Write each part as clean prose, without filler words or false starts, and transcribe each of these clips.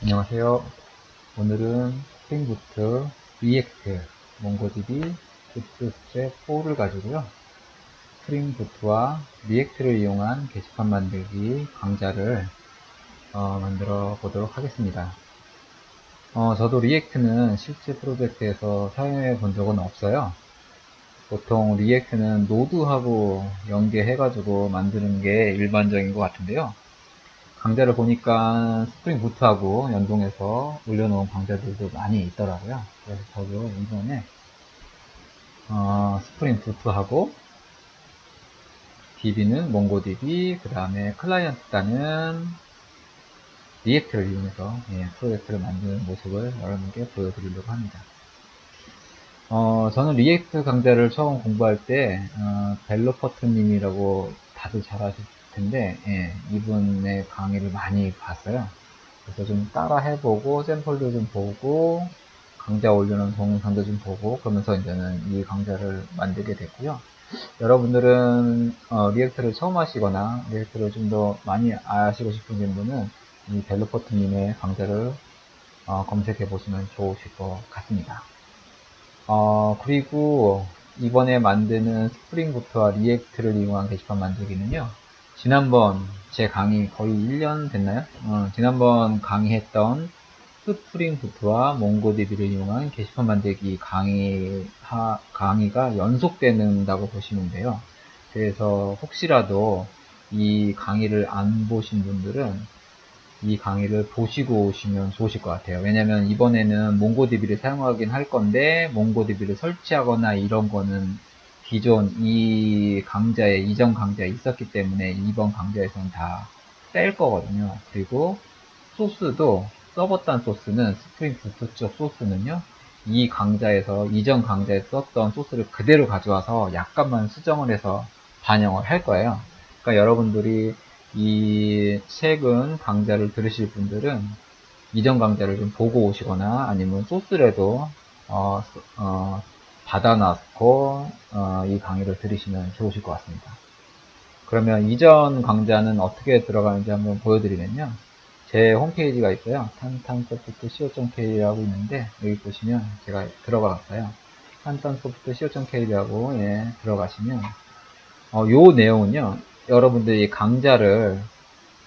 안녕하세요. 오늘은 스프링부트 리액트 몽고디비 부트스트랩 4를 가지고요. 스프링부트와 리액트를 이용한 게시판 만들기 강좌를 만들어 보도록 하겠습니다. 저도 리액트는 실제 프로젝트에서 사용해 본 적은 없어요. 보통 리액트는 노드하고 연계해 가지고 만드는 게 일반적인 것 같은데요. 강좌를 보니까 스프링 부트하고 연동해서 올려놓은 강좌들도 많이 있더라고요. 그래서 저도 이번에 스프링 부트하고 DB는 몽고DB, 그 다음에 클라이언트 단은 리액트를 이용해서 프로젝트를 만드는 모습을 여러분께 보여드리려고 합니다. 저는 리액트 강좌를 처음 공부할 때 벨로퍼트님이라고 다들 잘 아실 텐데 이분의 강의를 많이 봤어요. 그래서 좀 따라 해보고 샘플도 좀 보고 강좌 올려놓은 동영상도 좀 보고 그러면서 이제는 이 강좌를 만들게 됐고요. 여러분들은 리액트를 처음 하시거나 리액트를 좀 더 많이 아시고 싶은 분들은 이 벨로퍼트님의 강좌를 검색해 보시면 좋으실 것 같습니다. 그리고 이번에 만드는 스프링부트와 리액트를 이용한 게시판 만들기는요. 지난번 제 강의 거의 1년 됐나요? 지난번 강의했던 스프링부트와 몽고디비를 이용한 게시판 만들기 강의가 연속된다고 보시면 돼요. 그래서 혹시라도 이 강의를 안 보신 분들은 이 강의를 보시고 오시면 좋으실 것 같아요. 왜냐면 이번에는 몽고디비를 사용하긴 할 건데 몽고디비를 설치하거나 이런 거는 기존 이전 강좌에 있었기 때문에 이번 강좌에서는 다 뺄 거거든요. 그리고 소스도 서버단 소스는 스프링 부트 쪽 소스는요. 이전 강좌에 썼던 소스를 그대로 가져와서 약간만 수정을 해서 반영을 할 거예요. 그러니까 여러분들이 이 최근 강좌를 들으실 분들은 이전 강좌를 좀 보고 오시거나 아니면 소스라도 어, 받아놨고 이 강의를 들으시면 좋으실 것 같습니다. 그러면 이전 강좌는 어떻게 들어가는지 한번 보여드리면요. 제 홈페이지가 있어요. 탄탄소프트 co.kr이라고 있는데 여기 보시면 제가 들어갔어요. 탄탄소프트 co.kr이라고 들어가시면 요 내용은요. 여러분들이 강좌를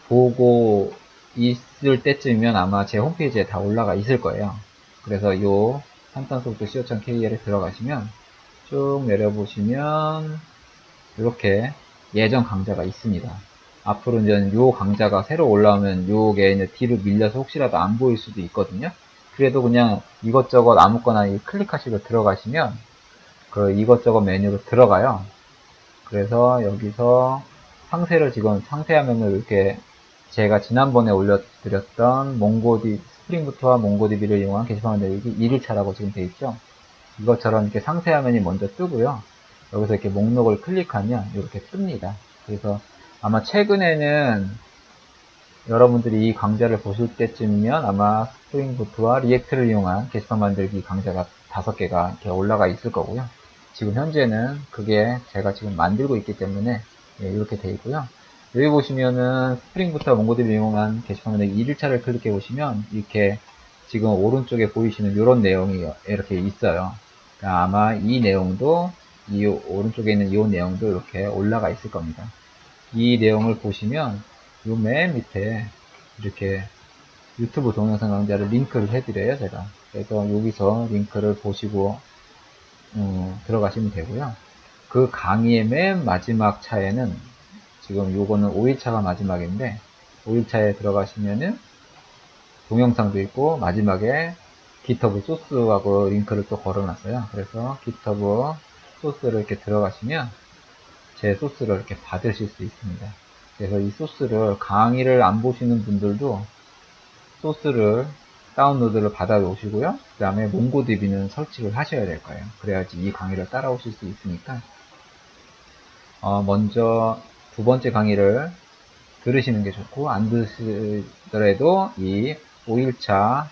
보고 있을 때쯤이면 아마 제 홈페이지에 다 올라가 있을 거예요. 그래서 요 탄탄소프트 co.kr에 들어가시면 쭉 내려보시면 이렇게 예전 강좌가 있습니다. 앞으로 이제 요 강좌가 새로 올라오면 요게 이제 뒤로 밀려서 혹시라도 안 보일 수도 있거든요. 그래도 그냥 이것저것 아무거나 클릭하시고 들어가시면 그 이것저것 메뉴로 들어가요. 그래서 여기서 지금 상세화면을 이렇게 제가 지난번에 올려드렸던 스프링부트와 몽고디비를 이용한 게시판 만들기 1일차라고 지금 되어 있죠. 이것처럼 이렇게 상세화면이 먼저 뜨고요. 여기서 이렇게 목록을 클릭하면 이렇게 뜹니다. 그래서 아마 최근에는 여러분들이 이 강좌를 보실 때쯤이면 아마 스프링부트와 리액트를 이용한 게시판 만들기 강좌가 5개가 이렇게 올라가 있을 거고요. 지금 현재는 그게 제가 지금 만들고 있기 때문에 이렇게 되어 있고요. 여기 보시면은 스프링부트와 몽고디비를 이용한 게시판 만들기 1일차를 클릭해 보시면 이렇게 지금 오른쪽에 보이시는 이런 내용이 이렇게 있어요. 그러니까 아마 이 내용도 이 오른쪽에 있는 이 내용도 이렇게 올라가 있을 겁니다. 이 내용을 보시면 요 맨 밑에 이렇게 유튜브 동영상 강좌를 링크를 해드려요, 제가. 그래서 여기서 링크를 보시고 들어가시면 되고요. 그 강의의 맨 마지막 차에는 지금 요거는 5일차가 마지막인데 5일차에 들어가시면은 동영상도 있고 마지막에 GitHub 소스하고 링크를 또 걸어놨어요. 그래서 GitHub 소스를 이렇게 들어가시면 제 소스를 이렇게 받으실 수 있습니다. 그래서 이 소스를 강의를 안 보시는 분들도 소스를 다운로드를 받아 놓으시고요. 그 다음에 몽고DB는 설치를 하셔야 될 거예요. 그래야지 이 강의를 따라오실 수 있으니까 먼저 두 번째 강의를 들으시는 게 좋고 안 들으시더라도 이 5일차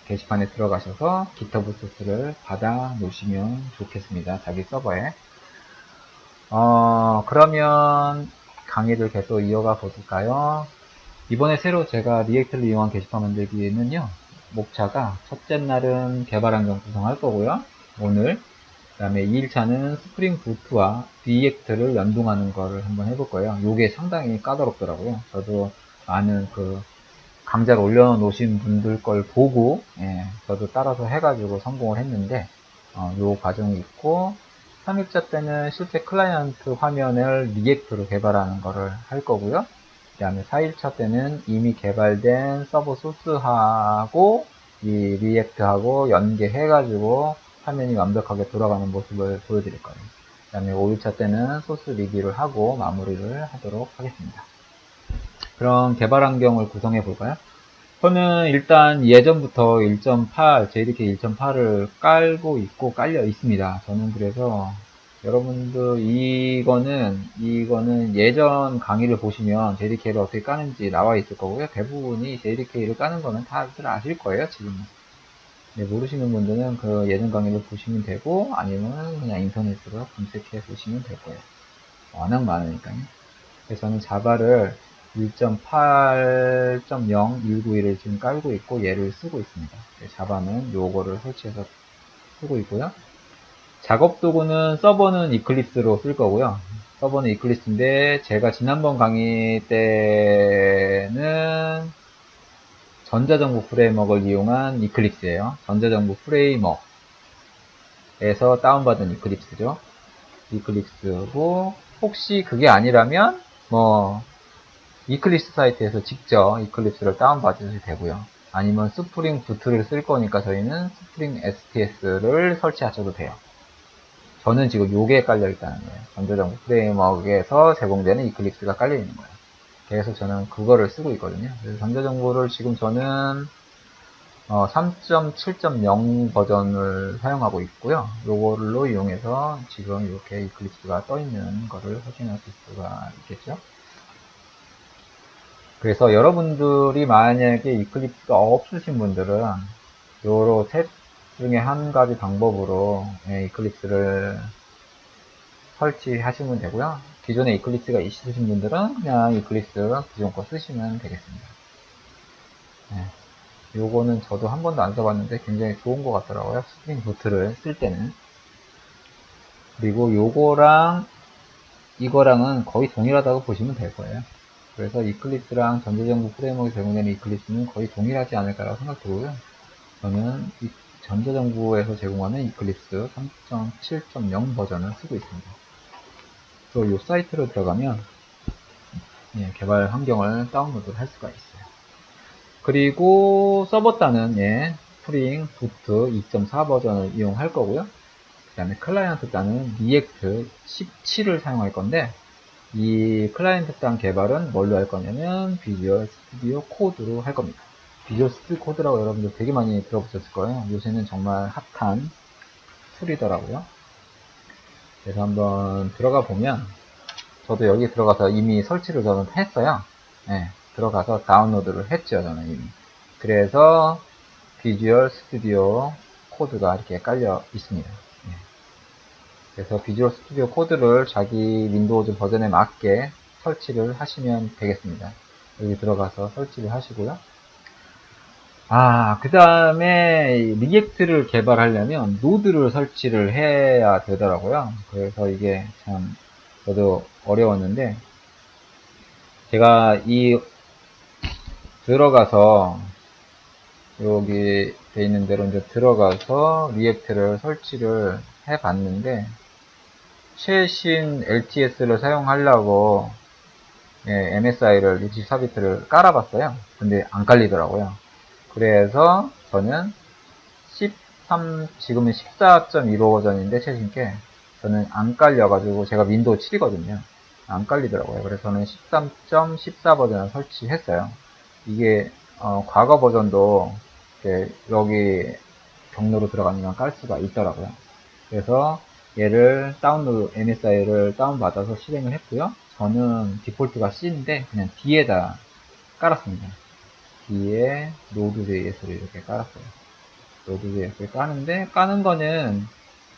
게시판에 들어가셔서 GitHub 소스를 받아 놓으시면 좋겠습니다. 자기 서버에. 그러면 강의를 계속 이어가 볼까요? 이번에 새로 제가 리액트를 이용한 게시판 만들기는요, 목차가 첫째 날은 개발 환경 구성할 거고요. 오늘. 그 다음에 2일차는 스프링 부트와 리액트를 연동하는 거를 한번 해볼 거예요. 요게 상당히 까다롭더라고요. 저도 많은 강좌를 올려놓으신 분들 걸 보고, 저도 따라서 해가지고 성공을 했는데, 요 과정이 있고, 3일차 때는 실제 클라이언트 화면을 리액트로 개발하는 거를 할 거고요. 그 다음에 4일차 때는 이미 개발된 서버 소스하고 이 리액트하고 연계해가지고 화면이 완벽하게 돌아가는 모습을 보여드릴 거예요. 그 다음에 5일차 때는 소스 리뷰를 하고 마무리를 하도록 하겠습니다. 그럼 개발 환경을 구성해 볼까요? 저는 일단 예전부터 1.8, JDK 1.8을 깔고 있고 깔려 있습니다. 저는 그래서 여러분들 이거는 예전 강의를 보시면 JDK를 어떻게 까는지 나와 있을 거고요. 대부분이 JDK를 까는 거는 다들 아실 거예요, 지금. 네, 모르시는 분들은 그 예전 강의를 보시면 되고 아니면 그냥 인터넷으로 검색해 보시면 될 거예요. 워낙 많으니까요. 그래서 저는 자바를 1.8.0 191을 지금 깔고 있고 얘를 쓰고 있습니다. 자바는 요거를 설치해서 쓰고 있고요. 작업 도구는 서버는 이클립스로 쓸 거고요. 서버는 이클립스인데 제가 지난번 강의 때는 전자정보 프레임워크를 이용한 이클립스예요. 전자정보 프레임워크에서 다운받은 이클립스죠. 이클립스고 혹시 그게 아니라면 뭐 이클립스 사이트에서 직접 이클립스를 다운받으셔도 되고요. 아니면 스프링 부트를 쓸 거니까 저희는 스프링 STS를 설치하셔도 돼요. 저는 지금 요게 깔려 있다는 거예요. 전자정보 프레임워크에서 제공되는 이클립스가 깔려 있는 거예요. 그래서 저는 그거를 쓰고 있거든요. 그래서 전자정보를 지금 저는 3.7.0 버전을 사용하고 있고요. 요걸로 이용해서 지금 이렇게 이클립스가 떠 있는 거를 확인하실 수가 있겠죠. 그래서 여러분들이 만약에 이클립스가 없으신 분들은 요로 셋 중에 한 가지 방법으로 이클립스를 설치하시면 되고요. 기존에 이클립스가 있으신 분들은 그냥 이클립스 기존 거 쓰시면 되겠습니다. 요거는 저도 한 번도 안 써봤는데 굉장히 좋은 것 같더라고요. 스프링 부트를 쓸 때는. 그리고 요거랑 이거랑은 거의 동일하다고 보시면 될 거예요. 그래서 이클립스랑 전자정보 프레임워크에 제공되는 이클립스는 거의 동일하지 않을까라고 생각되고요. 저는 이 전자정보에서 제공하는 이클립스 3.7.0 버전을 쓰고 있습니다. 그래서 이 사이트로 들어가면 개발 환경을 다운로드 할 수가 있어요. 그리고 서버 단은 스프링 부트 2.4 버전을 이용할 거고요. 그 다음에 클라이언트 단은 리액트 17을 사용할 건데 이 클라이언트 단 개발은 뭘로 할 거냐면 비주얼 스튜디오 코드로 할 겁니다. 비주얼 스튜디오 코드라고 여러분들 되게 많이 들어보셨을 거예요. 요새는 정말 핫한 툴이더라고요. 그래서 한번 들어가 보면 저도 여기 들어가서 이미 설치를 저는 했어요. 들어가서 다운로드를 했죠, 저는 이미. 그래서 비주얼 스튜디오 코드가 이렇게 깔려 있습니다. 그래서 비주얼 스튜디오 코드를 자기 윈도우즈 버전에 맞게 설치를 하시면 되겠습니다. 여기 들어가서 설치를 하시고요. 그 다음에 리액트를 개발하려면 노드를 설치를 해야 되더라고요. 그래서 이게 참 저도 어려웠는데 제가 들어가서 여기 돼 있는 대로 이제 들어가서 리액트를 설치를 해 봤는데 최신 LTS를 사용하려고 MSI를 64비트를 깔아봤어요. 근데 안 깔리더라고요. 그래서 저는 지금은 14.15 버전인데 최신 게 저는 안 깔려가지고 제가 윈도우 7이거든요. 안 깔리더라고요. 그래서 저는 13.14 버전을 설치했어요. 이게 과거 버전도 여기 경로로 들어가면 깔 수가 있더라고요. 그래서 얘를 MSI를 다운받아서 실행을 했고요. 저는 디폴트가 C인데 그냥 D에다 깔았습니다. D에 Node.js를 이렇게 깔았어요. Node.js를 까는데 까는 거는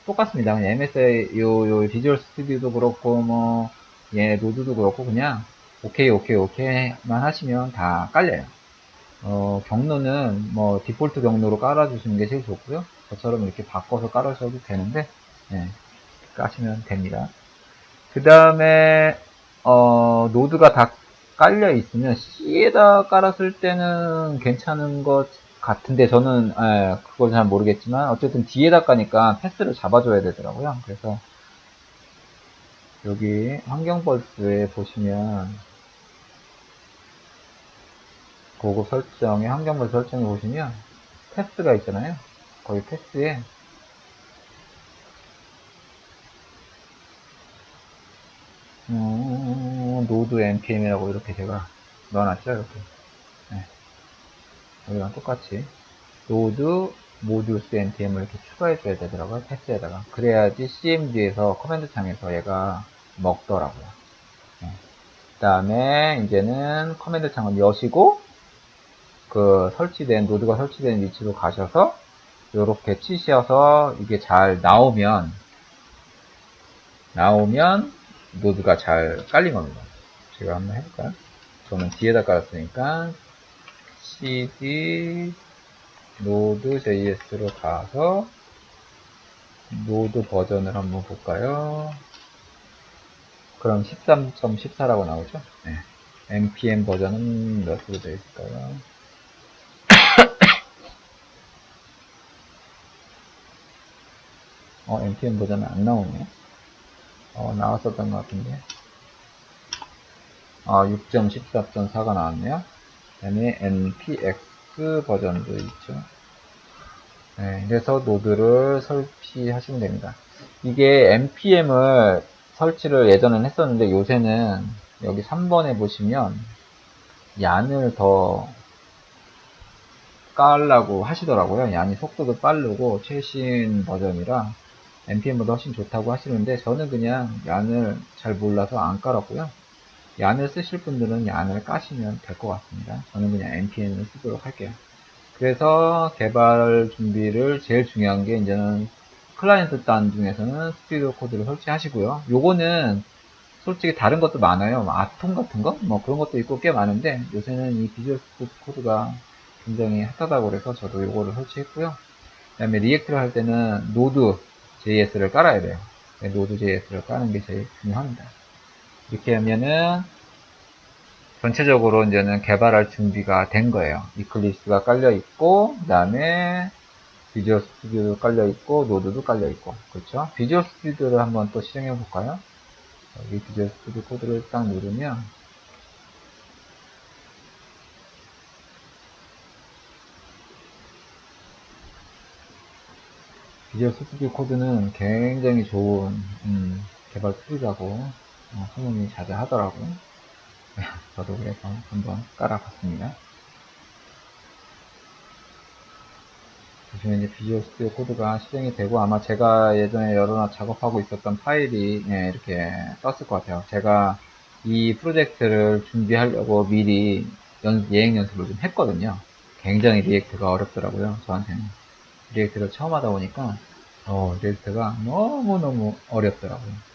똑같습니다. 그냥 MSI 요 비주얼 스튜디오도 그렇고 노드도 그렇고 그냥 오케이만 하시면 다 깔려요. 경로는 뭐 디폴트 경로로 깔아주시는 게 제일 좋고요. 저처럼 이렇게 바꿔서 깔으셔도 되는데, 네, 까시면 됩니다. 그 다음에 노드가 다 깔려 있으면 C에다 깔았을 때는 괜찮은 것 같은데 저는 그걸 잘 모르겠지만 어쨌든 D에다 까니까 패스를 잡아줘야 되더라고요. 그래서 여기 환경벌스에 보시면 고급 설정에 환경벌스 설정에 보시면 패스가 있잖아요. 거기 패스에 노드 npm이라고 이렇게 제가 넣어놨죠. 이렇게. 네. 여기랑 똑같이 노드 모듈스 npm을 이렇게 추가해줘야 되더라고요. 패스에다가. 그래야지 cmd에서 커맨드 창에서 얘가 먹더라고요. 네. 그 다음에 이제는 커맨드 창을 여시고 그 설치된 노드가 설치된 위치로 가셔서 이렇게 치셔서 이게 잘 나오면 노드가 잘 깔린 겁니다. 제가 한번 해볼까요? 저는 뒤에다 깔았으니까 cd node.js로 가서 노드 버전을 한번 볼까요? 그럼 13.14라고 나오죠? 네. npm 버전은 몇으로 되어 있을까요? npm 버전은 안 나오네요. 나왔었던 것 같은데. 6.14.4가 나왔네요. 그 다음에 npx 버전도 있죠. 네, 그래서 노드를 설치하시면 됩니다. 이게 npm을 설치를 예전엔 했었는데 요새는 여기 3번에 보시면 얀을 더 깔라고 하시더라고요. 얀이 속도도 빠르고 최신 버전이라 npm보다 훨씬 좋다고 하시는데 저는 그냥 얀을 잘 몰라서 안 깔았고요. 얀을 쓰실 분들은 얀을 까시면 될 것 같습니다. 저는 그냥 npm을 쓰도록 할게요. 그래서 개발 준비를 제일 중요한 게 이제는 클라이언트 단 중에서는 스튜디오 코드를 설치하시고요. 요거는 솔직히 다른 것도 많아요. 아톰 같은 거? 뭐 그런 것도 있고 꽤 많은데 요새는 이 비주얼 스튜디오 코드가 굉장히 핫하다고 그래서 저도 요거를 설치했고요. 그 다음에 리액트를 할 때는 노드 JS를 깔아야 돼요. 노드 JS를 까는 게 제일 중요합니다. 이렇게 하면은 전체적으로 이제는 개발할 준비가 된 거예요. 이클립스가 깔려 있고, 그 다음에 비주얼 스튜디오도 깔려 있고, 노드도 깔려 있고, 그렇죠? 비주얼 스튜디오를 한번 또 실행해 볼까요? 여기 비주얼 스튜디오 코드를 딱 누르면, 비주얼 스튜디오 코드는 굉장히 좋은 개발 툴이라고 소문이 자자하더라고요. 저도 그래서 한번 깔아봤습니다. 보시면 이제 비주얼 스튜디오 코드가 실행이 되고 아마 제가 예전에 여러 작업하고 있었던 파일이 이렇게 떴을 것 같아요. 제가 이 프로젝트를 준비하려고 미리 예행 연습을 좀 했거든요. 굉장히 리액트가 어렵더라고요. 저한테는. 리액트를 처음 하다 보니까 리액트가 너무너무 어렵더라고요.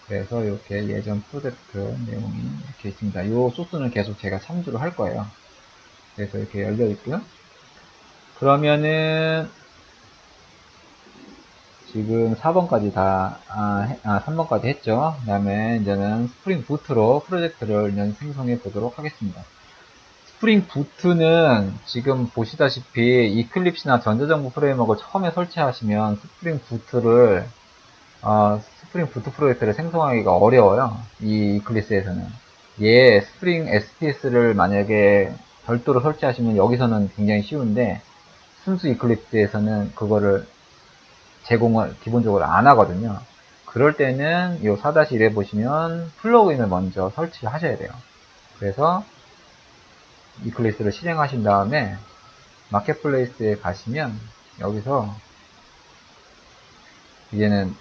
그래서 이렇게 예전 프로젝트 내용이 이렇게 있습니다. 이 소스는 계속 제가 참조를 할 거예요. 그래서 이렇게 열려 있고요. 그러면은 지금 4번까지 3번까지 했죠. 그 다음에 이제는 스프링 부트로 프로젝트를 이제 생성해 보도록 하겠습니다. 스프링 부트는 지금 보시다시피 이클립스나 전자정보 프레임워크를 처음에 설치하시면 스프링 부트 프로젝트를 생성하기가 어려워요. 이 이클립스에서는. 스프링 SPS를 만약에 별도로 설치하시면 여기서는 굉장히 쉬운데 순수 이클립스에서는 그거를 제공을 기본적으로 안 하거든요. 그럴 때는 이 4-1에 보시면 플러그인을 먼저 설치하셔야 돼요. 그래서 이클립스를 실행하신 다음에 마켓플레이스에 가시면 여기서 이제는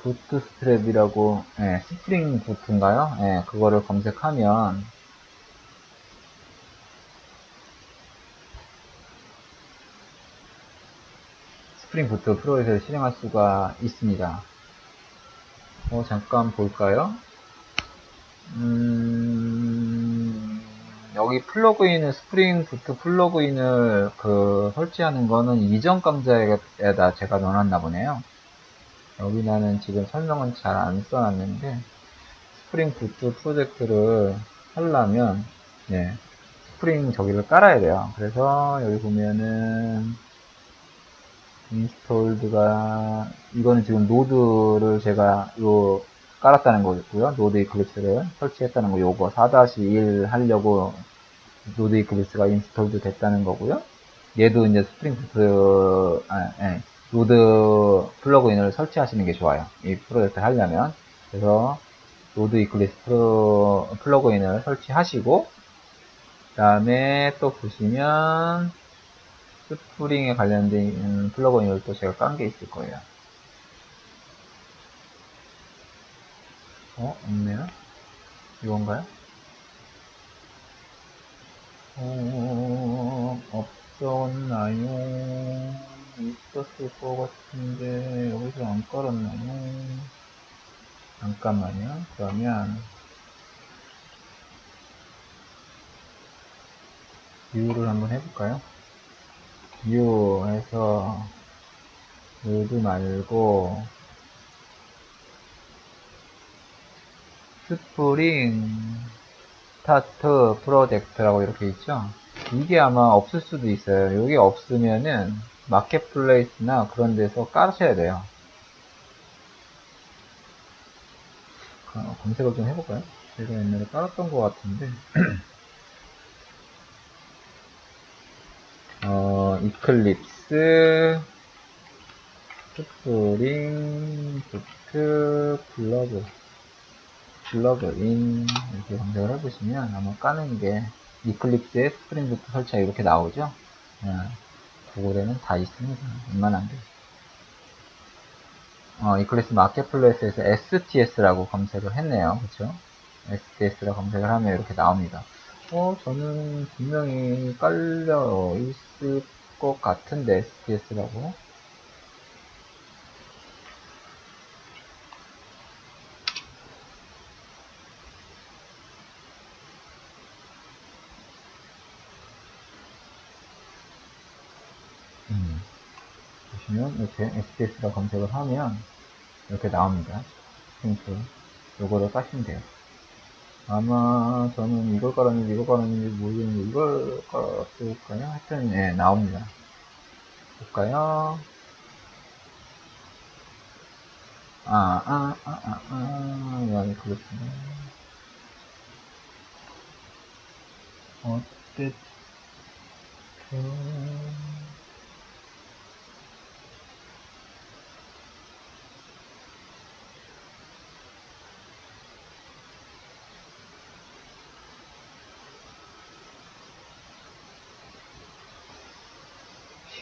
부트스트랩이라고 스프링 부트인가요? 그거를 검색하면 스프링 부트 프로젝트를 실행할 수가 있습니다. 잠깐 볼까요? 여기 플러그인을, 스프링 부트 플러그인을 설치하는 거는 이전 강좌에다 제가 넣어놨나 보네요. 여기 나는 지금 설명은 잘 안 써놨는데, 스프링 부트 프로젝트를 하려면, 네, 스프링 저기를 깔아야 돼요. 그래서 여기 보면은, 인스톨드가, 이거는 지금 노드를 제가 깔았다는 거고요. 노드 이클립스를 설치했다는 거, 요거 4-1 하려고 노드 이클립스가 인스톨드 됐다는 거고요. 얘도 이제 스프링 부트, 노드 플러그인을 설치하시는 게 좋아요. 이 프로젝트를 하려면. 그래서 노드 이클립스 플러그인을 설치하시고, 그 다음에 또 보시면, 스프링에 관련된 플러그인을 또 제가 깐 게 있을 거예요. 없네요? 이건가요? 없었나요? 있었을 것 같은데, 여기서 안 깔았나요? 잠깐만요. 그러면, 뷰를 한번 해볼까요? 뷰 해서, 노드 말고, 스프링 스타트 프로젝트라고 이렇게 있죠? 이게 아마 없을 수도 있어요. 이게 없으면은 마켓플레이스나 그런 데서 깔으셔야 돼요. 검색을 좀 해볼까요? 제가 옛날에 깔았던 것 같은데 이클립스 스프링 부트 플러그인 이렇게 검색을 해보시면 아마 까는 게 이클립스에 스프링 부트 설치가 이렇게 나오죠. 구글에는 다 있습니다. 웬만한 게. 이클립스 마켓플레이스에서 STS라고 검색을 했네요. 그쵸? STS라고 검색을 하면 이렇게 나옵니다. 저는 분명히 깔려 있을 것 같은데, STS라고. 보시면, 이렇게 STS라고 검색을 하면, 이렇게 나옵니다. 스프링풀. 요거를 까시면 돼요. 아마 저는 이걸 깔았는지 이걸 깔았는지 모르겠는데 이걸 깔았을까요? 하여튼 예, 나옵니다. 볼까요? 네, 그렇군요. 어쨌든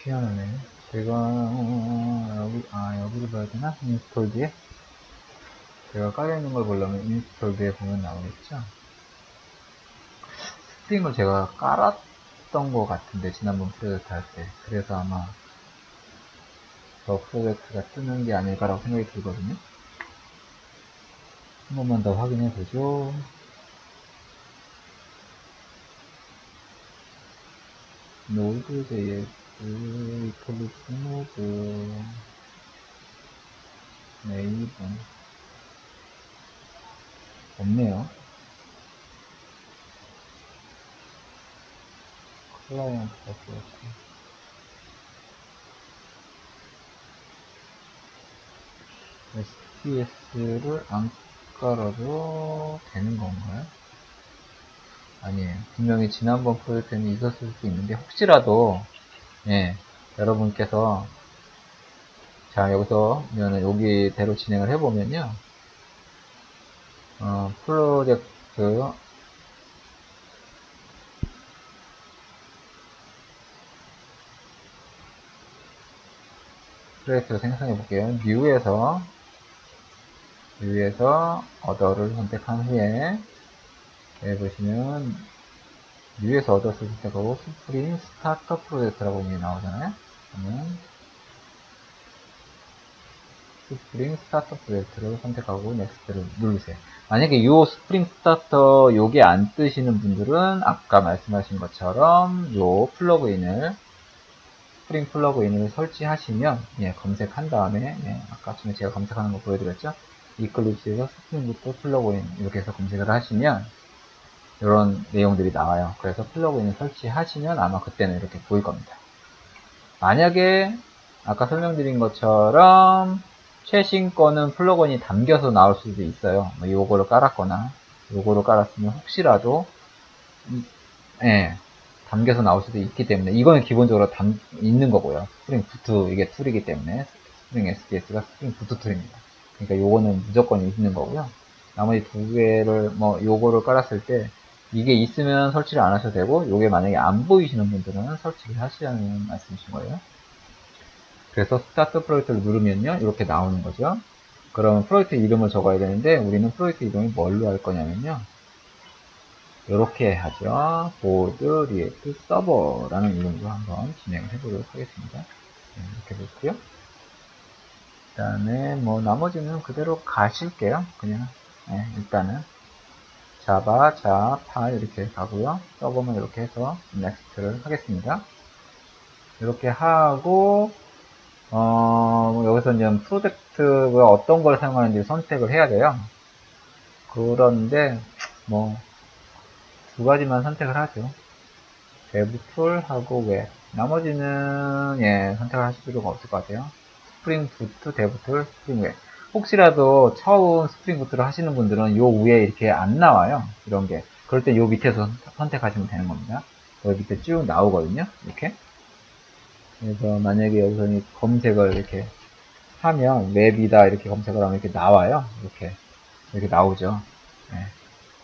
희한하네. 제가 여기를 봐야 되나? 인스톨드에 제가 깔려있는 걸 보려면 인스톨드에 보면 나오겠죠? 스프링을 제가 깔았던 것 같은데 지난번 프로젝트 할 때. 그래서 아마 저 프로젝트가 뜨는 게 아닐까라고 생각이 들거든요. 한 번만 더 확인해 보죠. Node.js, 이클립스 노드, 네이버 없네요. 클라이언트가 그렇고 STS를 안 깔아도 되는 건가요? 아니에요. 분명히 지난번 프로젝트는 있었을 수 있는데 혹시라도 예, 여러분께서 자 여기서 여기대로 진행을 해보면요 프로젝트 생성해 볼게요. 뮤에서 어더를 선택한 후에 여기 보시면 뮤에서 어더를 선택하고 스프링 스타터 프로젝트라고 이게 나오잖아요. 그러면 스프링 스타터 프로젝트를 선택하고 넥스트를 누르세요. 만약에 요 스프링 스타터 요게 안 뜨시는 분들은 아까 말씀하신 것처럼 요 플러그인을 스프링 플러그인을 설치하시면 예, 검색한 다음에 예, 아까 전에 제가 검색하는 거 보여드렸죠? 이클립스에서 스프링부터 플러그인 이렇게 해서 검색을 하시면 이런 내용들이 나와요. 그래서 플러그인을 설치하시면 아마 그때는 이렇게 보일 겁니다. 만약에 아까 설명드린 것처럼 최신 거는 플러그인이 담겨서 나올 수도 있어요. 뭐 요거를 깔았거나 요거를 깔았으면 혹시라도 예, 담겨서 나올 수도 있기 때문에 이거는 기본적으로 있는 거고요. 스프링 부트 이게 툴이기 때문에 스프링 SPS가 스프링 부트 툴입니다. 그러니까 요거는 무조건 있는 거고요. 나머지 두 개를 뭐 요거를 깔았을 때 이게 있으면 설치를 안 하셔도 되고 요게 만약에 안 보이시는 분들은 설치를 하시라는 말씀이신 거예요. 그래서 스타트 프로젝트를 누르면요 이렇게 나오는 거죠. 그러면 프로젝트 이름을 적어야 되는데 우리는 프로젝트 이름이 뭘로 할 거냐면요 이렇게 하죠. 보드 리액트 서버라는 이름으로 한번 진행을 해보도록 하겠습니다. 네, 이렇게 놓고요. 그 다음에 뭐 나머지는 그대로 가실게요. 그냥 네, 일단은 자바, 파 이렇게 가고요. 서버만 이렇게 해서 넥스트를 하겠습니다. 이렇게 하고 여기서 이제 프로젝트가 어떤 걸 사용하는지 선택을 해야 돼요. 그런데 뭐 두 가지만 선택을 하죠. 데브툴하고 웹. 나머지는 예 선택을 하실 필요가 없을 것 같아요. 스프링 부트, 데브툴, 스프링 웹. 혹시라도 처음 스프링 부트를 하시는 분들은 요 위에 이렇게 안 나와요. 이런 게. 그럴 때 요 밑에서 선택하시면 되는 겁니다. 여기 밑에 쭉 나오거든요. 이렇게. 그래서 만약에 여기서 검색을 이렇게 하면 웹이다 이렇게 검색을 하면 이렇게 나와요. 이렇게 나오죠. 네.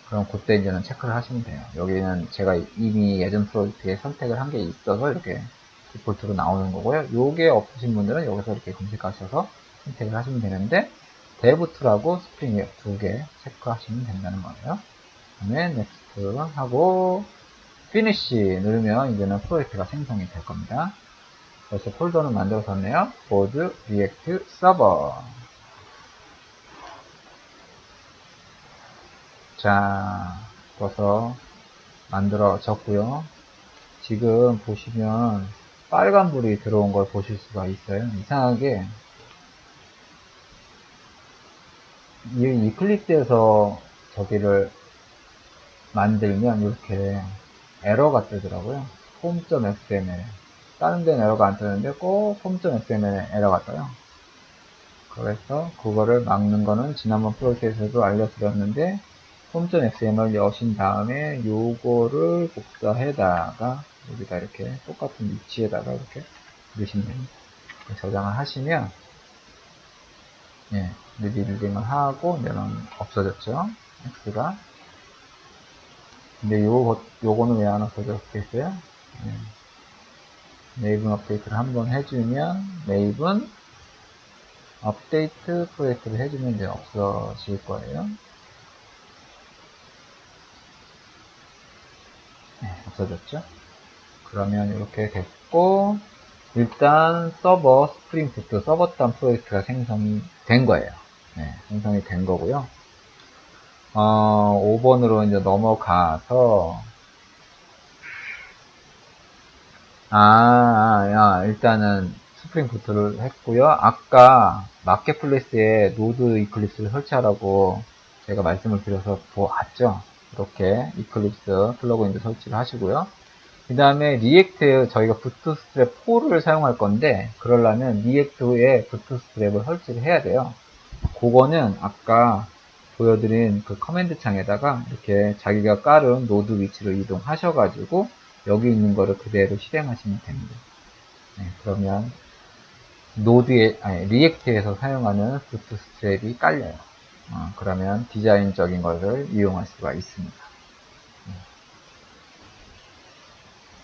그럼 그때 이제는 체크를 하시면 돼요. 여기는 제가 이미 예전 프로젝트에 선택을 한 게 있어서 이렇게 디폴트로 나오는 거고요. 요게 없으신 분들은 여기서 이렇게 검색하셔서 선택을 하시면 되는데 데브툴하고 스프링 웹 두 개 체크하시면 된다는 거예요. 그 다음에 넥스트 하고 피니시 누르면 이제는 프로젝트가 생성이 될 겁니다. 벌써 폴더는 만들어졌네요. 보드 리액트 서버. 자, 벌써 만들어졌고요. 지금 보시면 빨간불이 들어온 걸 보실 수가 있어요. 이상하게 이 이클립스에서 저기를 만들면 이렇게 에러가 뜨더라고요. home.xml 다른 데는 에러가 안 뜨는데 꼭 home.xml에 에러가 떠요. 그래서 그거를 막는 거는 지난번 프로젝트에서도 알려드렸는데 home.xml 여신 다음에 요거를 복사해다가 여기다 이렇게 똑같은 위치에다가 이렇게 넣으시면 저장을 하시면 예, 리빌딩을 하고 얘는 없어졌죠. X가. 근데 요거는 왜 안 없어졌겠어요? 예. 네이븐 업데이트를 한번 해주면 네이븐 업데이트 프로젝트를 해주면 이제 없어질 거예요. 네, 없어졌죠? 그러면 이렇게 됐고 일단 서버 스프링 부트 서버단 프로젝트가 생성이 된 거예요. 네, 생성이 된 거고요. 5번으로 이제 넘어가서 일단은 스프링 부트를 했고요. 아까 마켓플레이스에 노드 이클립스를 설치하라고 제가 말씀을 드려서 보았죠. 이렇게 이클립스 플러그인도 설치를 하시고요. 그 다음에 리액트 저희가 부트스트랩 4를 사용할 건데 그러려면 리액트에 부트스트랩을 설치를 해야 돼요. 그거는 아까 보여드린 그 커맨드 창에다가 이렇게 자기가 깔은 노드 위치를 이동하셔가지고 여기 있는 거를 그대로 실행하시면 됩니다. 네, 그러면 리액트에서 사용하는 부트스트랩이 깔려요. 그러면 디자인적인 것을 이용할 수가 있습니다.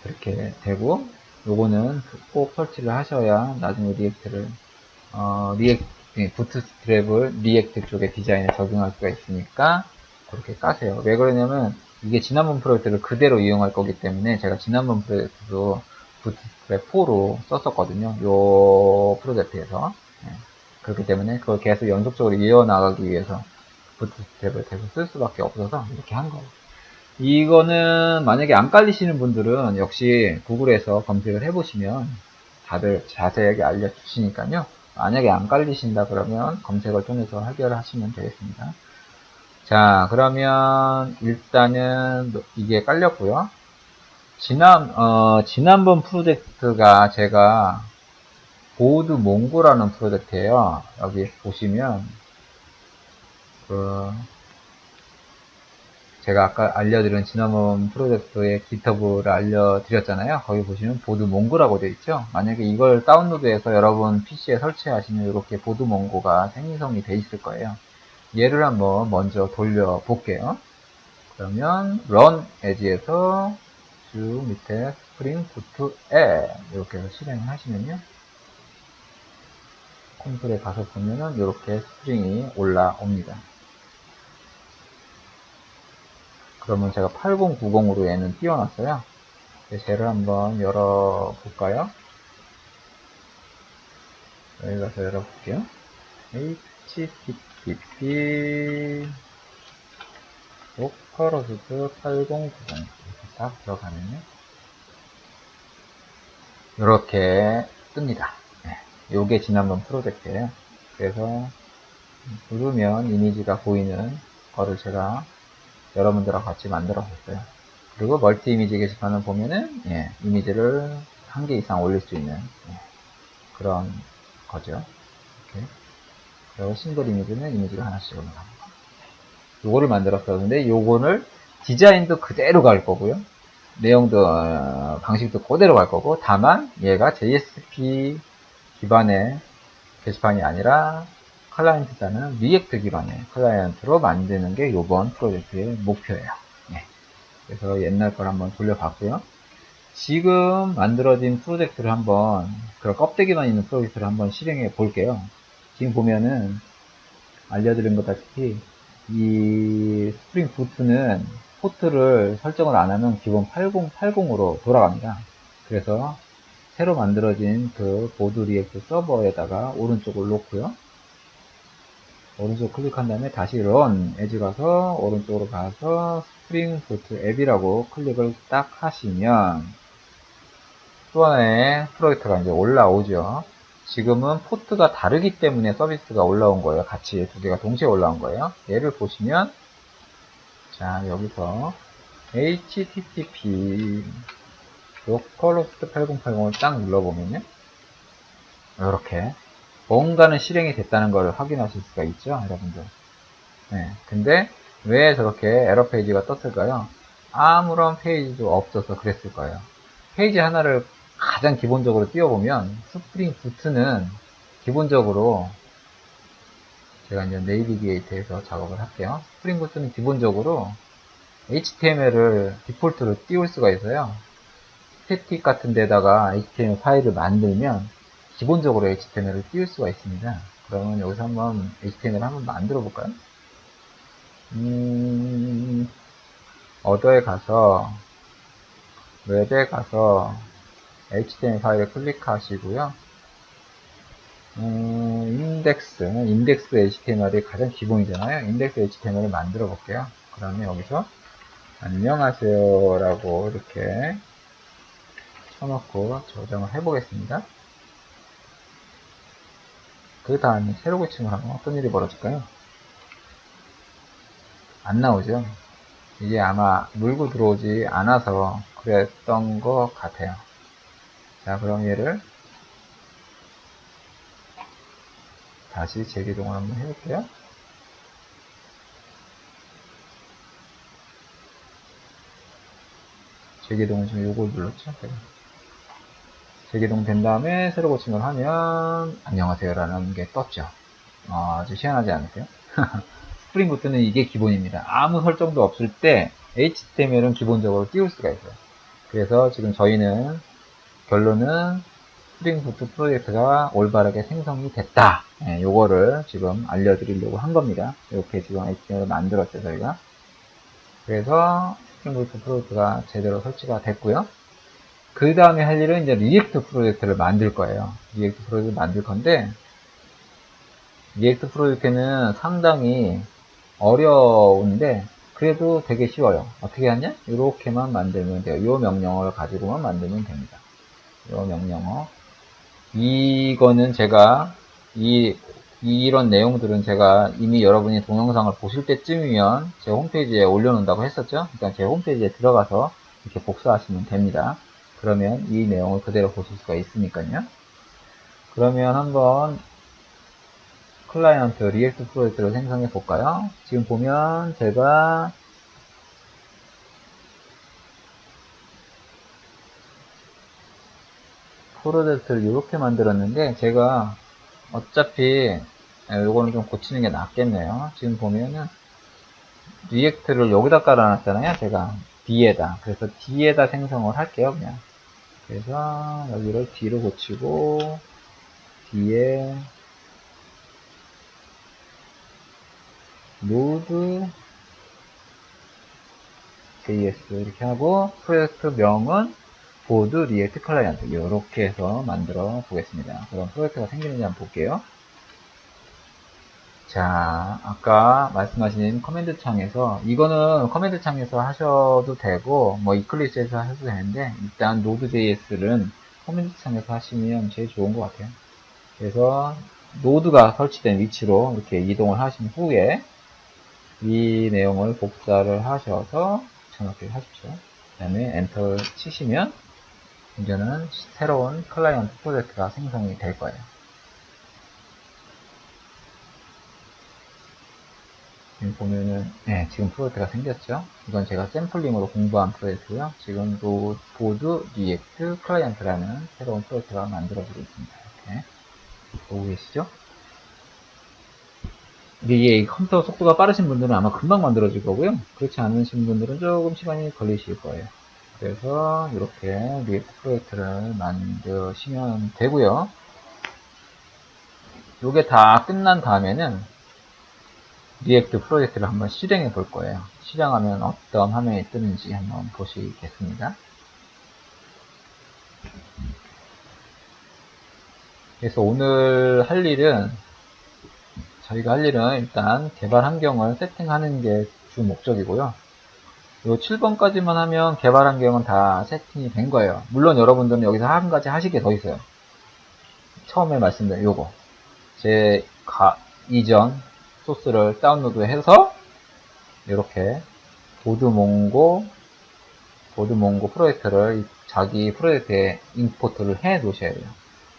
그렇게 되고 요거는 꼭 설치를 하셔야 나중에 부트스트랩을 리액트 쪽에 디자인에 적용할 수가 있으니까 그렇게 까세요. 왜 그러냐면 이게 지난번 프로젝트를 그대로 이용할 거기 때문에 제가 지난번 프로젝트도 부트스트랩 4로 썼었거든요. 요 프로젝트에서. 네. 그렇기 때문에 그걸 계속 연속적으로 이어나가기 위해서 부트스텝을 계속 쓸 수밖에 없어서 이렇게 한 거예요. 이거는 만약에 안 깔리시는 분들은 역시 구글에서 검색을 해보시면 다들 자세하게 알려주시니까요. 만약에 안 깔리신다 그러면 검색을 통해서 해결하시면 되겠습니다. 자, 그러면 일단은 이게 깔렸고요. 지난번 프로젝트가 제가 보드 몽고라는 프로젝트예요. 여기 보시면 제가 아까 알려드린 지난번 프로젝트의 GitHub를 알려드렸잖아요. 거기 보시면 보드 몽고라고 되어 있죠. 만약에 이걸 다운로드해서 여러분 PC에 설치하시면 이렇게 보드 몽고가 생성이 되어 있을 거예요. 얘를 한번 먼저 돌려 볼게요. 그러면 run as에서 쭉 밑에 스프링 부트 앱 이렇게 해서 실행을 하시면요. 콘솔에 가서 보면은 이렇게 스프링이 올라옵니다. 그러면 제가 8090으로 얘는 띄워놨어요. 쟤를 한번 열어볼까요? 여기 가서 열어볼게요. http 로컬호스트 8090 이렇게 딱 들어가면요. 이렇게 뜹니다. 네, 요게 지난번 프로젝트예요. 그래서 누르면 이미지가 보이는 거를 제가 여러분들하고 같이 만들어 봤어요. 그리고 멀티 이미지 게시판을 보면은 이미지를 한 개 이상 올릴 수 있는 그런 거죠. 이렇게. 그리고 싱글 이미지는 이미지가 하나씩 올라가는 거. 요거를 만들었었는데 요거를 디자인도 그대로 갈 거고요. 내용도 방식도 그대로 갈 거고 다만 얘가 JSP 기반의 게시판이 아니라 클라이언트자는 리액트 기반의 클라이언트로 만드는 게 이번 프로젝트의 목표예요. 네. 그래서 옛날 걸 한번 돌려봤고요. 지금 만들어진 프로젝트를 한번 그런 껍데기만 있는 프로젝트를 한번 실행해 볼게요. 지금 보면은 알려드린 것 같이 이 스프링 부트는 포트를 설정을 안 하면 기본 8080으로 돌아갑니다. 그래서 새로 만들어진 그 보드 리액트 서버에다가 오른쪽을 놓고요. 오른쪽 클릭한 다음에 다시 run as 가서 오른쪽으로 가서 스프링 부트 앱이라고 클릭을 딱 하시면 또 하나의 프로젝트가 이제 올라오죠. 지금은 포트가 다르기 때문에 서비스가 올라온 거예요. 같이 두 개가 동시에 올라온 거예요. 얘를 보시면 자 여기서 http localhost 8080을 딱 눌러보면요. 이렇게 뭔가는 실행이 됐다는 걸 확인하실 수가 있죠, 여러분들. 네, 근데 왜 저렇게 에러 페이지가 떴을까요? 아무런 페이지도 없어서 그랬을 거예요. 페이지 하나를 가장 기본적으로 띄워보면 스프링 부트는 기본적으로 제가 이제 네이비게이트에서 작업을 할게요. 스프링 부트는 기본적으로 HTML을 디폴트로 띄울 수가 있어요. 스태틱 같은 데다가 HTML 파일을 만들면 기본적으로 HTML을 띄울 수가 있습니다. 그러면 여기서 한번 HTML 한번 만들어 볼까요? 어더에 가서 웹에 가서 HTML 파일을 클릭하시고요. 인덱스 HTML이 가장 기본이잖아요. 인덱스 HTML을 만들어 볼게요. 그러면 여기서 안녕하세요 라고 이렇게 쳐놓고 저장을 해보겠습니다. 그 다음에 새로 고침을 하면 어떤 일이 벌어질까요? 안 나오죠. 이게 아마 물고 들어오지 않아서 그랬던 것 같아요. 자, 그럼 얘를 다시 재기동을 한번 해볼게요. 재기동은 지금 요걸 눌렀죠. 재기동 된 다음에 새로 고침을 하면 안녕하세요 라는 게 떴죠. 아주 희한하지 않으세요? 스프링 부트는 이게 기본입니다. 아무 설정도 없을 때 HTML은 기본적으로 띄울 수가 있어요. 그래서 지금 저희는 결론은 스프링 부트 프로젝트가 올바르게 생성이 됐다. 네, 요거를 지금 알려드리려고 한 겁니다. 이렇게 지금 HTML을 만들었죠, 저희가. 그래서 스프링 부트 프로젝트가 제대로 설치가 됐고요. 그 다음에 할 일은 이제 리액트 프로젝트를 만들 거예요. 리액트 프로젝트를 만들 건데, 리액트 프로젝트는 상당히 어려운데 그래도 되게 쉬워요. 어떻게 하냐? 이렇게만 만들면 돼요. 이 명령어를 가지고만 만들면 됩니다. 이 명령어. 이거는 제가 이런 내용들은 제가 이미 여러분이 동영상을 보실 때쯤이면 제 홈페이지에 올려놓는다고 했었죠. 그러니까 제 홈페이지에 들어가서 이렇게 복사하시면 됩니다. 그러면 이 내용을 그대로 보실 수가 있으니까요. 그러면 한번 클라이언트 리액트 프로젝트를 생성해 볼까요? 지금 보면 제가 프로젝트를 이렇게 만들었는데 제가 어차피 요거는 좀 고치는 게 낫겠네요. 지금 보면은 리액트를 여기다 깔아놨잖아요. 제가 D에다. 그래서 D에다 생성을 할게요. 그냥. 그래서 여기를 D로 고치고 D에 node js 이렇게 하고 프로젝트 명은 보드 리액트 클라이언트 이렇게 해서 만들어 보겠습니다. 그럼 프로젝트가 생기는지 한번 볼게요. 자, 아까 말씀하신 커맨드 창에서 이거는 커맨드 창에서 하셔도 되고 뭐 이클립스에서 하셔도 되는데 일단 Node.js는 커맨드 창에서 하시면 제일 좋은 것 같아요. 그래서 노드가 설치된 위치로 이렇게 이동을 하신 후에 이 내용을 복사를 하셔서 정확히 하십시오. 그 다음에 엔터 치시면 이제는 새로운 클라이언트 프로젝트가 생성이 될 거예요. 지금 보면은 네, 지금 프로젝트가 생겼죠. 이건 제가 샘플링으로 공부한 프로젝트고요. 지금 보드 리액트 클라이언트라는 새로운 프로젝트가 만들어지고 있습니다. 이렇게 보고 계시죠? 이게 컴퓨터 속도가 빠르신 분들은 아마 금방 만들어질 거고요. 그렇지 않으신 분들은 조금 시간이 걸리실 거예요. 그래서 이렇게 리액트 프로젝트를 만드시면 되고요. 이게 다 끝난 다음에는 리액트 프로젝트를 한번 실행해 볼 거예요. 실행하면 어떤 화면이 뜨는지 한번 보시겠습니다. 그래서 오늘 할 일은 저희가 할 일은 일단 개발 환경을 세팅하는 게 주 목적이고요. 요 7번까지만 하면 개발 환경은 다 세팅이 된 거예요. 물론 여러분들은 여기서 한 가지 하실 게 더 있어요. 처음에 말씀드린 요거. 제 이전 소스를 다운로드 해서 이렇게 보드몽고 프로젝트를 자기 프로젝트에 임포트를 해 놓으셔야 돼요.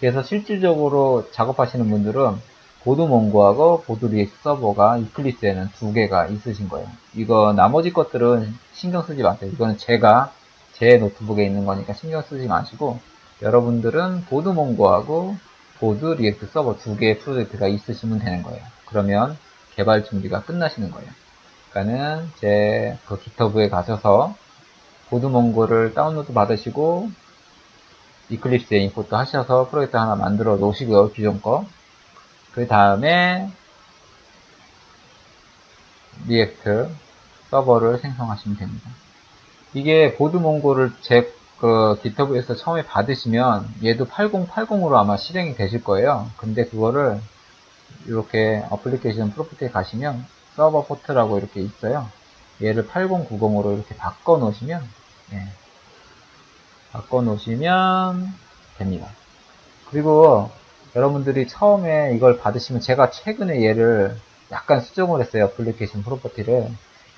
그래서 실질적으로 작업하시는 분들은 보드몽고하고 보드 리액트 서버가 이클립스에는 두 개가 있으신 거예요. 이거 나머지 것들은 신경 쓰지 마세요. 이거는 제가 제 노트북에 있는 거니까 신경 쓰지 마시고 여러분들은 보드몽고하고 보드 리액트 서버 두 개의 프로젝트가 있으시면 되는 거예요. 그러면 개발 준비가 끝나시는 거예요. 그러니까는 제 그 깃허브에 가셔서 보드몽고를 다운로드 받으시고 이클립스에 임포트 하셔서 프로젝트 하나 만들어 놓으시고요. 기존 거. 그 다음에 리액트 서버를 생성하시면 됩니다. 이게 보드몽고를 제 그 깃허브에서 처음에 받으시면 얘도 8080으로 아마 실행이 되실 거예요. 근데 그거를 이렇게 어플리케이션 프로퍼티에 가시면 서버 포트라고 이렇게 있어요. 얘를 8090으로 이렇게 바꿔 놓으시면 됩니다. 그리고 여러분들이 처음에 이걸 받으시면 제가 최근에 얘를 약간 수정을 했어요. 어플리케이션 프로퍼티를.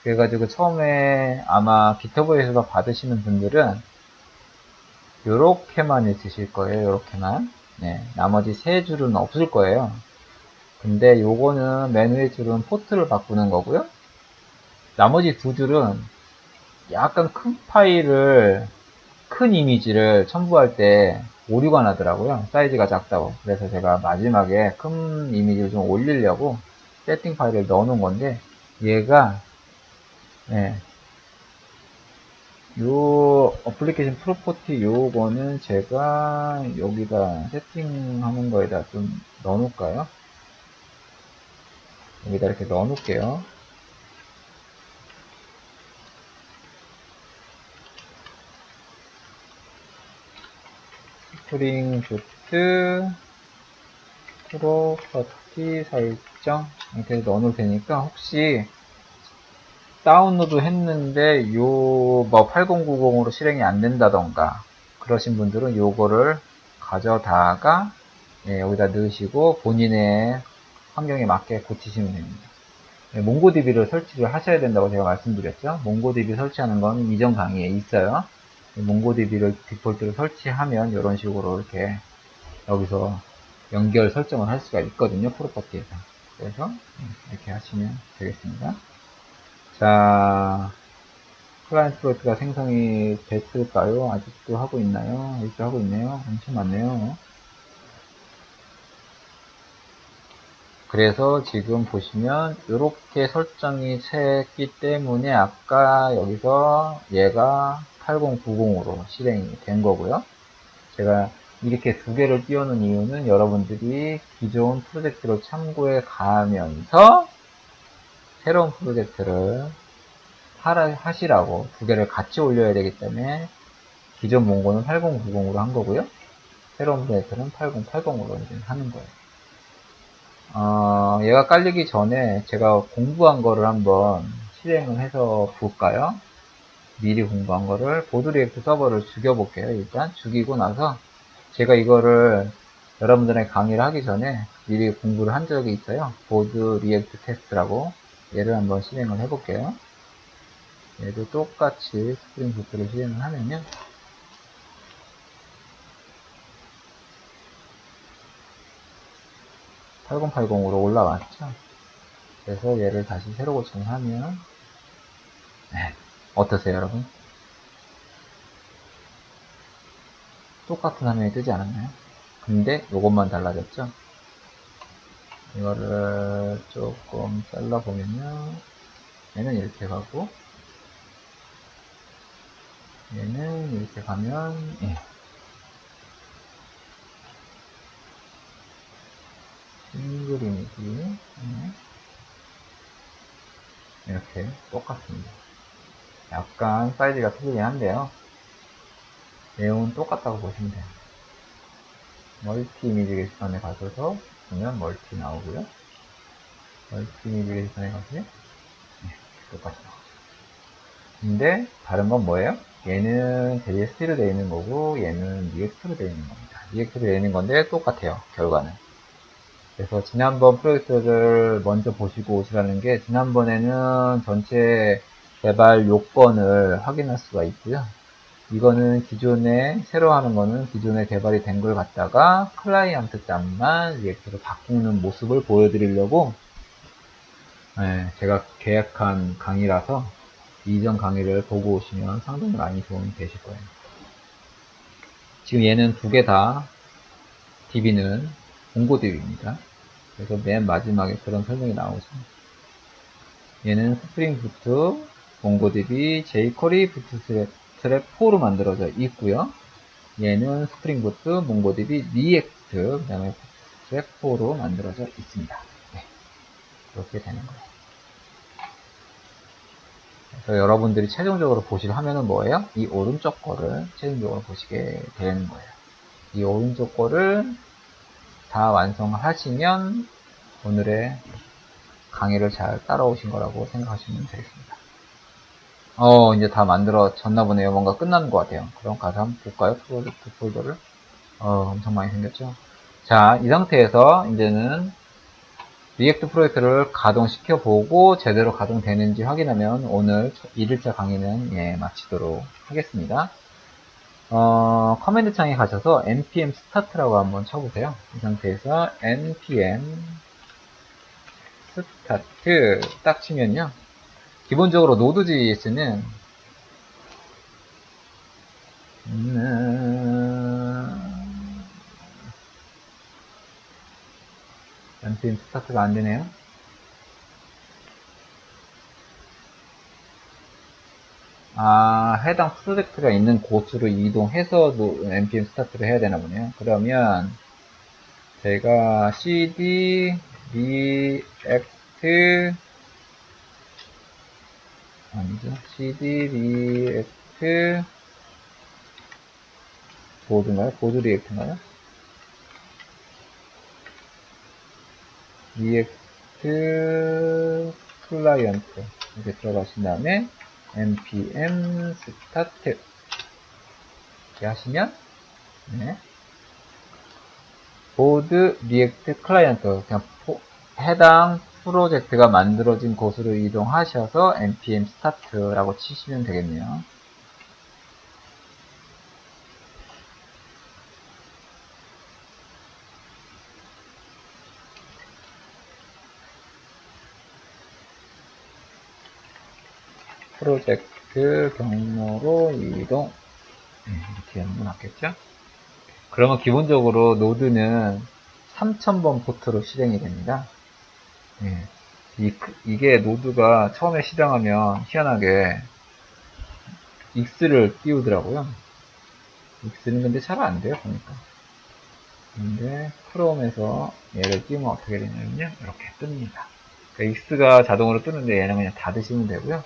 그래가지고 처음에 아마 깃허브에서 받으시는 분들은 요렇게만 있으실 거예요. 요렇게만. 네, 나머지 세 줄은 없을 거예요. 근데 요거는 맨 위에 줄은 포트를 바꾸는 거고요. 나머지 두 줄은 약간 큰 이미지를 첨부할 때 오류가 나더라고요. 사이즈가 작다고. 그래서 제가 마지막에 큰 이미지를 좀 올리려고 세팅 파일을 넣어 놓은 건데 얘가 요 어플리케이션 프로퍼티 요거는 제가 여기다 세팅하는 거에다 좀 넣어 놓을까요? 여기다 이렇게 넣어 놓을게요. 스프링 부트 프로퍼티 설정 이렇게 넣어놓을 테니까 혹시 다운로드 했는데 요 뭐 8090으로 실행이 안 된다던가 그러신 분들은 요거를 가져다가 여기다 넣으시고 본인의 환경에 맞게 고치시면 됩니다. 몽고DB를 설치를 하셔야 된다고 제가 말씀드렸죠. 몽고DB 설치하는 건 이전 강의에 있어요. 몽고DB를 디폴트로 설치하면 이런 식으로 이렇게 여기서 연결 설정을 할 수가 있거든요. 프로퍼티에서. 그래서 이렇게 하시면 되겠습니다. 자, 클라이언트 프로젝트가 생성이 됐을까요? 아직도 하고 있나요? 아직도 하고 있네요. 엄청 많네요. 그래서 지금 보시면 이렇게 설정이 됐기 때문에 아까 여기서 얘가 8090으로 실행이 된 거고요. 제가 이렇게 두 개를 띄워놓은 이유는 여러분들이 기존 프로젝트를 참고해 가면서 새로운 프로젝트를 하시라고 두 개를 같이 올려야 되기 때문에 기존 몽고는 8090으로 한 거고요. 새로운 프로젝트는 8080으로 이제 하는 거예요. 얘가 깔리기 전에 제가 공부한 거를 한번 실행을 해서 볼까요? 미리 공부한 거를 보드 리액트 서버를 죽여볼게요. 일단 죽이고 나서 제가 이거를 여러분들에게 강의를 하기 전에 미리 공부를 한 적이 있어요. 보드 리액트 테스트라고 얘를 한번 실행을 해볼게요. 얘도 똑같이 스프링 부트를 실행을 하면요. (8080으로) 올라왔죠. 그래서 얘를 다시 새로 고침하면 어떠세요, 여러분? 똑같은 화면이 뜨지 않았나요? 근데 요것만 달라졌죠? 이거를 조금 잘라보면요. 얘는 이렇게 가고 얘는 이렇게 가면 싱글 이미지 이렇게 똑같습니다. 약간 사이즈가 틀리긴 한데요. 내용은 똑같다고 보시면 돼요. 멀티 이미지 게시판에 가셔서 보면 멀티 나오고요. 멀티 이미지 게시판에 가시면 똑같이 나오죠. 근데 다른 건 뭐예요? 얘는 JS로 되어 있는 거고 얘는 React로 되어 있는 겁니다. React로 되어 있는 건데 똑같아요. 결과는. 그래서 지난번 프로젝트를 먼저 보시고 오시라는 게 지난번에는 전체 개발 요건을 확인할 수가 있고요. 이거는 기존에 새로 하는 거는 기존에 개발이 된 걸 갖다가 클라이언트 값만 리액트로 바꾸는 모습을 보여드리려고 제가 계약한 강의라서 이전 강의를 보고 오시면 상당히 많이 도움이 되실 거예요. 지금 얘는 두 개 다 DB는 공고 DB입니다. 그래서 맨 마지막에 그런 설명이 나오죠. 얘는 스프링 부트, 몽고DB, jQuery 부트스트랩 4로 만들어져 있고요. 얘는 스프링 부트, 몽고DB, 리액트, 그 다음에 부트스트랩 4로 만들어져 있습니다. 네, 그렇게 되는 거예요. 그래서 여러분들이 최종적으로 보실 화면은 뭐예요? 이 오른쪽 거를 최종적으로 보시게 되는 거예요. 이 오른쪽 거를 다 완성하시면 오늘의 강의를 잘 따라오신 거라고 생각하시면 되겠습니다. 이제 다 만들어졌나 보네요. 뭔가 끝나는 것 같아요. 그럼 가서 한번 볼까요? 프로젝트 폴더를. 엄청 많이 생겼죠? 자, 이 상태에서 이제는 리액트 프로젝트를 가동시켜 보고 제대로 가동되는지 확인하면 오늘 1일차 강의는 마치도록 하겠습니다. 커맨드 창에 가셔서 npm start라고 한번 쳐보세요. 이 상태에서 npm start 딱 치면요. 기본적으로 Node.js는 npm start가 안 되네요. 해당 프로젝트가 있는 곳으로 이동해서 npm start를 해야 되나 보네요. 그러면 제가 cd react 아니죠. cd react 보드인가요? 보드 리액트인가요? 리액트 클라이언트 이렇게 들어가신 다음에 npm start 이렇게 하시면 네. 보드 리액트 클라이언트 그냥 해당 프로젝트가 만들어진 곳으로 이동하셔서 npm start라고 치시면 되겠네요. 프로젝트 경로로 이동 이렇게 하는 게 낫겠죠? 그러면 기본적으로 노드는 3000번 포트로 실행이 됩니다. 예. 이게 노드가 처음에 실행하면 희한하게 x를 띄우더라고요. x는 근데 잘 안 돼요, 보니까. 근데 크롬에서 얘를 띄우면 어떻게 되냐면요. 이렇게 뜹니다. 그러니까 x가 자동으로 뜨는데 얘는 그냥 닫으시면 되고요.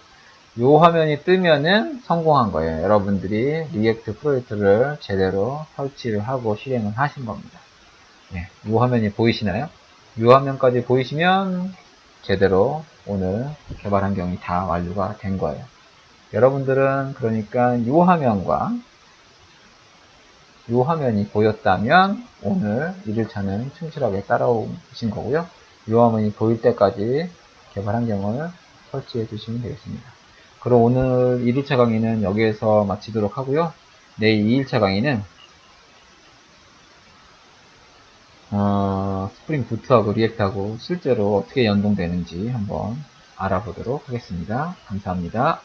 요 화면이 뜨면은 성공한 거예요. 여러분들이 리액트 프로젝트를 제대로 설치를 하고 실행을 하신 겁니다. 네, 요 화면이 보이시나요? 요 화면까지 보이시면 제대로 오늘 개발 환경이 다 완료가 된 거예요. 여러분들은 그러니까 요 화면과 요 화면이 보였다면 오늘 1일차는 충실하게 따라오신 거고요. 요 화면이 보일 때까지 개발 환경을 설치해 주시면 되겠습니다. 그럼 오늘 1일차 강의는 여기에서 마치도록 하고요. 내일 2일차 강의는 스프링 부트하고 리액트하고 실제로 어떻게 연동되는지 한번 알아보도록 하겠습니다. 감사합니다.